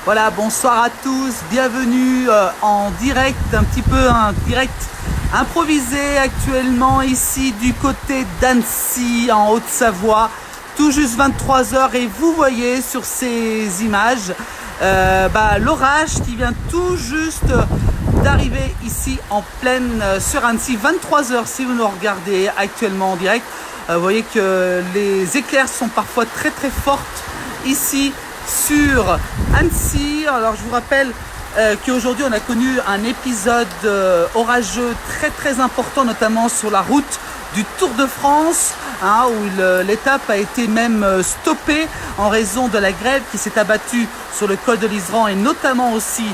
Voilà, bonsoir à tous, bienvenue en direct, un direct improvisé actuellement ici du côté d'Annecy en Haute-Savoie, tout juste 23h et vous voyez sur ces images l'orage qui vient tout juste d'arriver ici en pleine sur Annecy, 23h si vous nous regardez actuellement en direct. Vous voyez que les éclairs sont parfois très très fortes ici sur Annecy. Alors je vous rappelle qu'aujourd'hui on a connu un épisode orageux très très important, notamment sur la route du Tour de France, où l'étape a été même stoppée en raison de la grève qui s'est abattue sur le col de l'Iseran et notamment aussi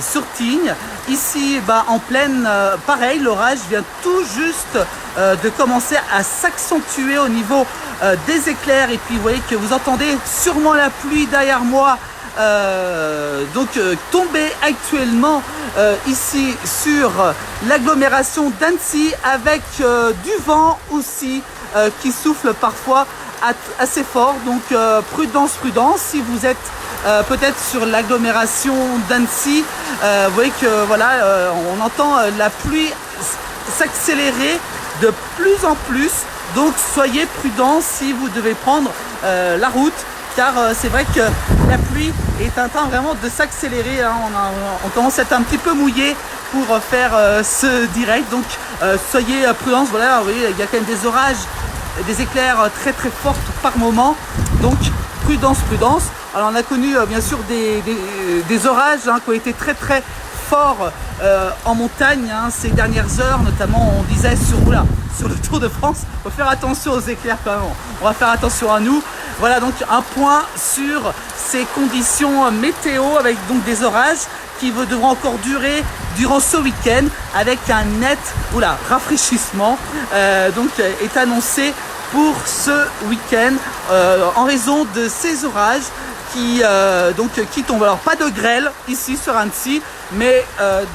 sur Tignes. Ici, en pleine, pareil, l'orage vient tout juste de commencer à s'accentuer au niveau des éclairs. Et puis vous voyez que vous entendez sûrement la pluie derrière moi tomber actuellement ici sur l'agglomération d'Annecy avec du vent aussi qui souffle parfois assez fort. Donc prudence, si vous êtes peut-être sur l'agglomération d'Annecy, vous voyez que voilà, on entend la pluie s'accélérer de plus en plus. Donc soyez prudents si vous devez prendre la route, car c'est vrai que la pluie est en train vraiment de s'accélérer. On commence à être un petit peu mouillé pour faire ce direct. Donc soyez prudents. Voilà, vous voyez, il y a quand même des orages, des éclairs très très forts par moment. Donc prudence. Alors on a connu bien sûr des orages qui ont été très très forts en montagne ces dernières heures, notamment on disait sur le Tour de France. Il faut faire attention aux éclairs quand même, on va faire attention à nous. Voilà, donc un point sur ces conditions météo avec donc des orages qui devront encore durer durant ce week-end avec un net rafraîchissement est annoncé pour ce week-end en raison de ces orages qui tombent. Alors pas de grêle ici sur Annecy, mais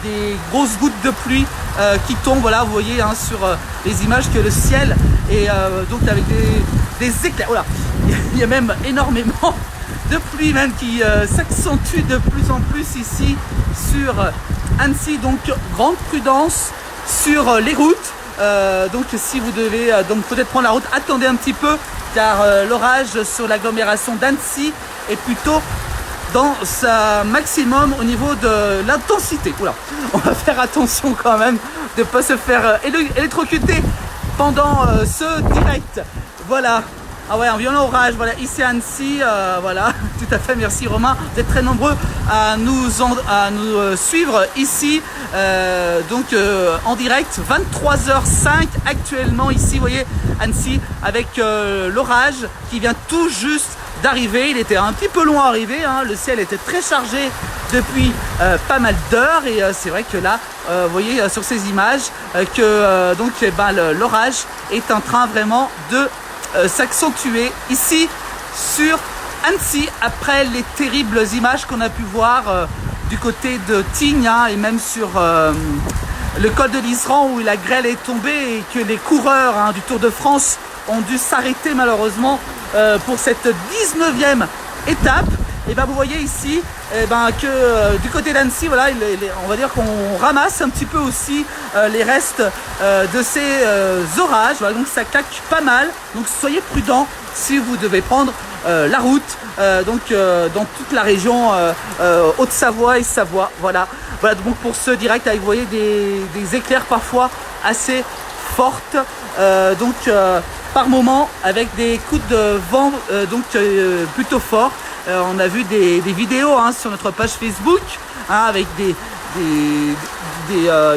des grosses gouttes de pluie qui tombent. Voilà, vous voyez sur les images que le ciel est avec des éclairs. Voilà, il y a même énormément de pluie même qui s'accentue de plus en plus ici sur Annecy. Donc grande prudence sur les routes. Donc si vous devez peut-être prendre la route, attendez un petit peu, car l'orage sur l'agglomération d'Annecy est plutôt dans sa maximum au niveau de l'intensité. On va faire attention quand même de ne pas se faire électrocuter pendant ce direct. Voilà. Ah ouais, un violent orage, voilà, ici à Annecy, voilà, tout à fait, merci Romain, vous êtes très nombreux à nous suivre ici, en direct, 23h05 actuellement ici, vous voyez, Annecy, avec l'orage qui vient tout juste d'arriver. Il était un petit peu long à arriver, le ciel était très chargé depuis pas mal d'heures et c'est vrai que là, vous voyez sur ces images que l'orage est en train vraiment de s'accentuer ici sur Annecy après les terribles images qu'on a pu voir du côté de Tignes et même sur le col de l'Iseran où la grêle est tombée et que les coureurs du Tour de France ont dû s'arrêter malheureusement pour cette 19e étape. Et vous voyez ici que du côté d'Annecy, voilà, on va dire qu'on ramasse un petit peu aussi les restes de ces orages. Voilà, donc ça claque pas mal. Donc soyez prudents si vous devez prendre la route dans toute la région Haute-Savoie et Savoie. Voilà donc pour ce direct, vous voyez des éclairs parfois assez fortes. Par moment avec des coups de vent plutôt forts. On a vu des vidéos sur notre page Facebook avec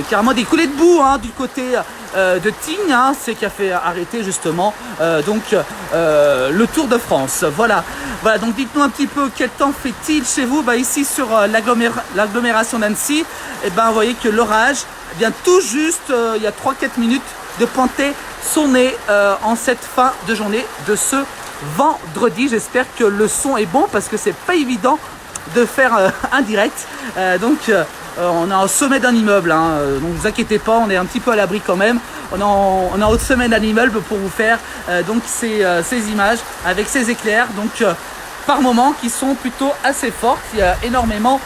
carrément des coulées de boue du côté de Tignes, c'est qui a fait arrêter justement le Tour de France. Voilà, donc dites-nous un petit peu quel temps fait-il chez vous. Ici sur l'agglomération d'Annecy, vous voyez que l'orage vient tout juste, il y a 3-4 minutes, de pointer son nez en cette fin de journée de ce vendredi. J'espère que le son est bon parce que c'est pas évident de faire un direct. On est au sommet d'un immeuble, donc ne vous inquiétez pas, on est un petit peu à l'abri quand même. On est au sommet d'un immeuble pour vous faire ces images avec ces éclairs. Donc par moments qui sont plutôt assez fortes. Il y a énormément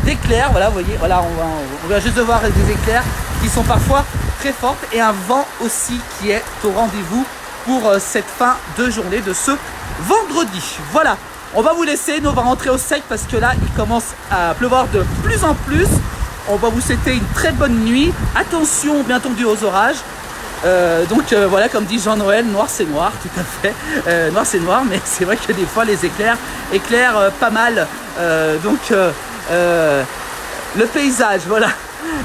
d'éclairs, voilà, vous voyez, voilà, on va juste de voir des éclairs qui sont parfois très fortes et un vent aussi qui est au rendez-vous pour cette fin de journée de ce vendredi. Voilà, on va vous laisser, nous on va rentrer au sec parce que là il commence à pleuvoir de plus en plus. On va vous souhaiter une très bonne nuit, attention bien entendu aux orages. Voilà, comme dit Jean-Noël, noir c'est noir, tout à fait, noir c'est noir, mais c'est vrai que des fois les éclairs éclairent pas mal, le paysage, voilà.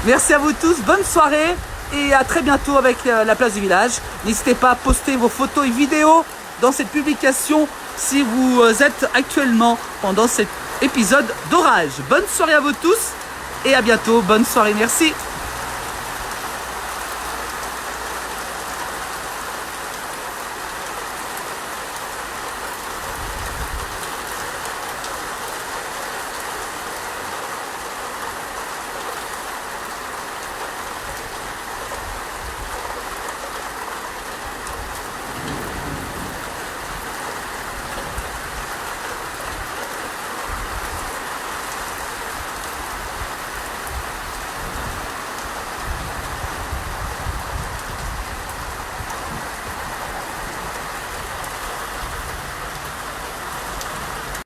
Merci à vous tous, bonne soirée et à très bientôt avec la place du village. N'hésitez pas à poster vos photos et vidéos dans cette publication si vous êtes actuellement pendant cet épisode d'orage. Bonne soirée à vous tous et à bientôt, bonne soirée, merci.